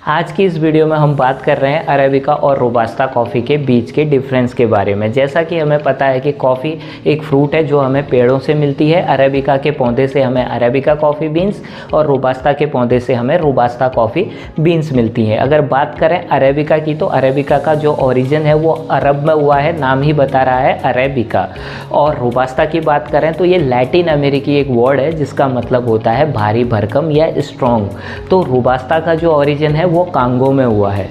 आज की इस वीडियो में हम बात कर रहे हैं अरेबिका और रोबास्ता कॉफ़ी के बीच के डिफरेंस के बारे में। जैसा कि हमें पता है कि कॉफ़ी एक फ्रूट है जो हमें पेड़ों से मिलती है। अरेबिका के पौधे से हमें अरेबिका कॉफ़ी बीन्स और रोबास्ता के पौधे से हमें रोबास्ता कॉफ़ी बीन्स मिलती हैं। अगर बात करें अरेबिका की तो अरेबिका का जो ओरिजिन है वो अरब में हुआ है, नाम ही बता रहा है अरेबिका। और रोबास्ता की बात करें तो ये लैटिन अमेरिकी एक वर्ड है जिसका मतलब होता है भारी भरकम या स्ट्रॉन्ग। तो रोबास्ता का जो ओरिजिन है वो कांगो में हुआ है।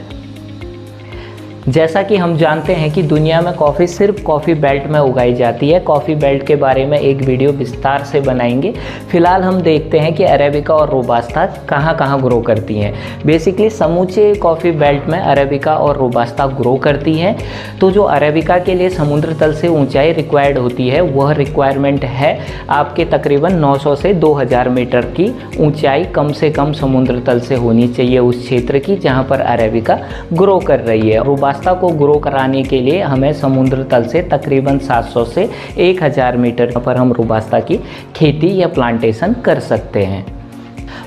जैसा कि हम जानते हैं कि दुनिया में कॉफ़ी सिर्फ कॉफ़ी बेल्ट में उगाई जाती है। कॉफ़ी बेल्ट के बारे में एक वीडियो विस्तार से बनाएंगे। फिलहाल हम देखते हैं कि अरेबिका और रोबास्ता कहाँ कहाँ ग्रो करती हैं। बेसिकली समूचे कॉफ़ी बेल्ट में अरेबिका और रोबास्ता ग्रो करती हैं। तो जो अरेबिका के लिए समुद्र तल से ऊंचाई रिक्वायर्ड होती है वह रिक्वायरमेंट है आपके तकरीबन 900 से 2000 मीटर की ऊंचाई कम से कम समुद्र तल से होनी चाहिए उस क्षेत्र की जहाँ पर अरेबिका ग्रो कर रही है। रोबास्ता को ग्रो कराने के लिए हमें समुद्र तल से तकरीबन 700 से 1000 मीटर पर हम रोबास्ता की खेती या प्लांटेशन कर सकते हैं।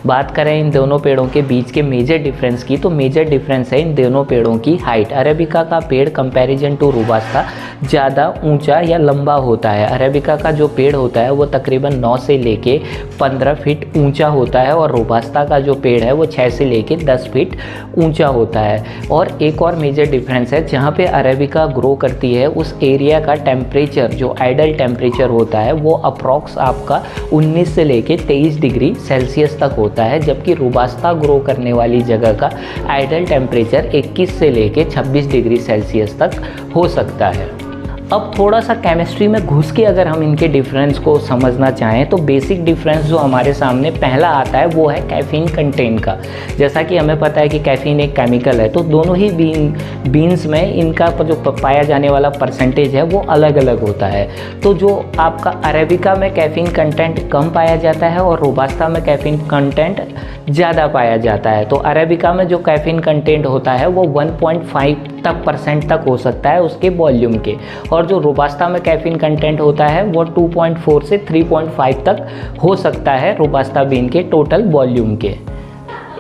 बात करें इन दोनों पेड़ों के बीच के मेजर डिफरेंस की तो मेजर डिफरेंस है इन दोनों पेड़ों की हाइट। अरेबिका का पेड़ कंपैरिजन टू रोबास्ता ज़्यादा ऊंचा या लंबा होता है। अरेबिका का जो पेड़ होता है वो तकरीबन 9 से लेके 15 फीट ऊंचा होता है और रोबास्ता का जो पेड़ है वो 6 से लेके 10 फीट ऊंचा होता है। और एक और मेजर डिफरेंस है, जहाँ पे अरेबिका ग्रो करती है उस एरिया का टेम्परेचर जो आइडल टेम्परेचर होता है वो अप्रॉक्स आपका 19 से लेके 23 डिग्री सेल्सियस तक होता है, जबकि रोबास्ता ग्रो करने वाली जगह का आइडल टेम्परेचर 21 से लेके 26 डिग्री सेल्सियस तक हो सकता है। अब थोड़ा सा केमिस्ट्री में घुस के अगर हम इनके डिफरेंस को समझना चाहें तो बेसिक डिफरेंस जो हमारे सामने पहला आता है वो है कैफीन कंटेंट का। जैसा कि हमें पता है कि कैफीन एक केमिकल है, तो दोनों ही बीन्स में इनका जो पाया जाने वाला परसेंटेज है वो अलग अलग होता है। तो जो आपका अरेबिका में कैफीन कंटेंट कम पाया जाता है और रोबास्ता में कैफीन कंटेंट ज़्यादा पाया जाता है। तो अरेबिका में जो कैफीन कंटेंट होता है वो 1.5% तक हो सकता है उसके वॉल्यूम के, और जो रोबास्ता में कैफीन कंटेंट होता है वो 2.4 से 3.5 तक हो सकता है रोबास्ता बीन के टोटल वॉल्यूम के।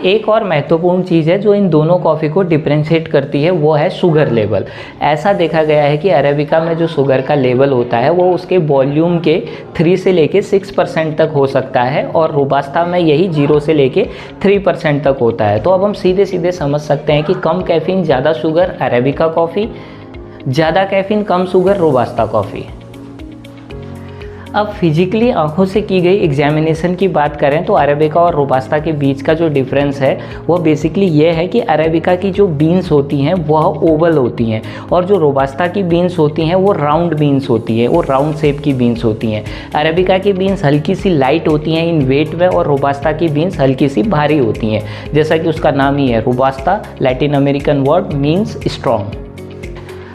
एक और महत्वपूर्ण चीज़ है जो इन दोनों कॉफ़ी को डिफ्रेंशिएट करती है वो है शुगर लेवल। ऐसा देखा गया है कि अरेबिका में जो शुगर का लेवल होता है वो उसके वॉल्यूम के 3 से लेके 6% तक हो सकता है और रोबास्ता में यही 0 से लेके 3% तक होता है। तो अब हम सीधे सीधे समझ सकते हैं कि कम कैफीन ज़्यादा शुगर अरेबिका कॉफ़ी, ज़्यादा कैफीन कम शुगर रोबास्ता कॉफ़ी। अब फिजिकली आंखों से की गई एग्जामिनेशन की बात करें तो अरेबिका और रोबास्ता के बीच का जो डिफरेंस है वो बेसिकली ये है कि अरेबिका की जो बीन्स होती हैं वह ओवल होती हैं और जो रोबास्ता की बीन्स होती हैं वो राउंड बीन्स होती है, वो राउंड शेप की बीन्स होती हैं। अरेबिका की बीन्स हल्की सी लाइट होती हैं इन वेट में और रोबास्ता की बीन्स हल्की सी भारी होती हैं, जैसा कि उसका नाम ही है। Robusta Latin American word means strong.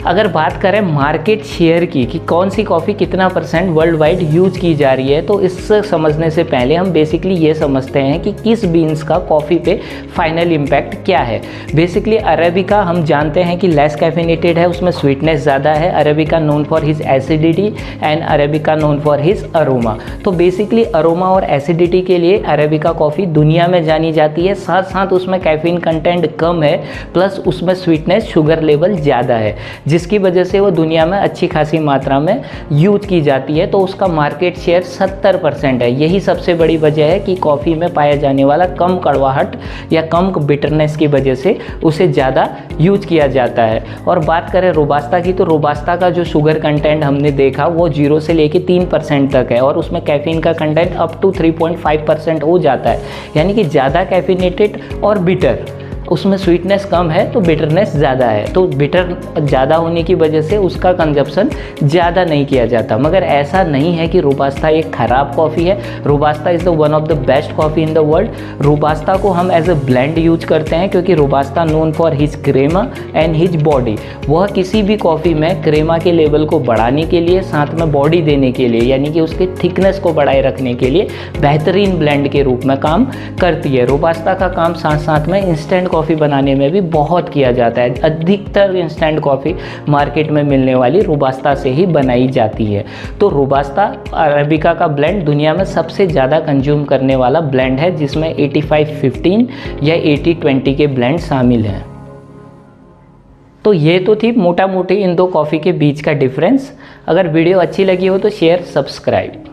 अगर बात करें मार्केट शेयर की कि कौन सी कॉफ़ी कितना % वर्ल्ड वाइड यूज की जा रही है, तो इससे समझने से पहले हम बेसिकली ये समझते हैं कि किस बीन्स का कॉफ़ी पे फाइनल इम्पैक्ट क्या है। बेसिकली अरेबिका हम जानते हैं कि लेस कैफिनेटेड है, उसमें स्वीटनेस ज़्यादा है। Arabica known for his acidity and arabica known for his aroma. तो बेसिकली अरोमा और एसिडिटी के लिए अरेबिका कॉफ़ी दुनिया में जानी जाती है, साथ साथ उसमें कैफीन कंटेंट कम है प्लस उसमें स्वीटनेस शुगर लेवल ज़्यादा है, जिसकी वजह से वो दुनिया में अच्छी खासी मात्रा में यूज की जाती है। तो उसका मार्केट शेयर 70% है। यही सबसे बड़ी वजह है कि कॉफ़ी में पाया जाने वाला कम कड़वाहट या कम बिटरनेस की वजह से उसे ज़्यादा यूज किया जाता है। और बात करें रोबास्ता की तो रोबास्ता का जो शुगर कंटेंट हमने देखा वो 0 से लेके 3% तक है और उसमें कैफीन का कंटेंट अप टू 3.5% हो जाता है, यानी कि ज़्यादा कैफिनेटेड और बिटर। उसमें स्वीटनेस कम है तो बिटरनेस ज़्यादा है, तो बिटर ज़्यादा होने की वजह से उसका कंजप्शन ज़्यादा नहीं किया जाता। मगर ऐसा नहीं है कि रोबास्ता एक ख़राब कॉफ़ी है। Robusta is the one of the best coffee in the world. Robusta को हम एज ए ब्लेंड यूज करते हैं क्योंकि robusta known for his crema and his body. वह किसी भी कॉफ़ी में क्रेमा के लेवल को बढ़ाने के लिए, साथ में बॉडी देने के लिए, यानी कि उसके थिकनेस को बढ़ाए रखने के लिए बेहतरीन ब्लेंड के रूप में काम करती है। रोबास्ता का काम साथ साथ में इंस्टेंट कॉफ़ी बनाने में भी बहुत किया जाता है। अधिकतर इंस्टेंट कॉफ़ी मार्केट में मिलने वाली रोबास्ता से ही बनाई जाती है। तो रोबास्ता अरेबिका का ब्लेंड दुनिया में सबसे ज़्यादा कंज्यूम करने वाला ब्लेंड है, जिसमें 85-15 या 80-20 के ब्लेंड शामिल हैं। तो ये तो थी मोटा मोटी इन दो कॉफ़ी के बीच का डिफरेंस। अगर वीडियो अच्छी लगी हो तो शेयर, सब्सक्राइब।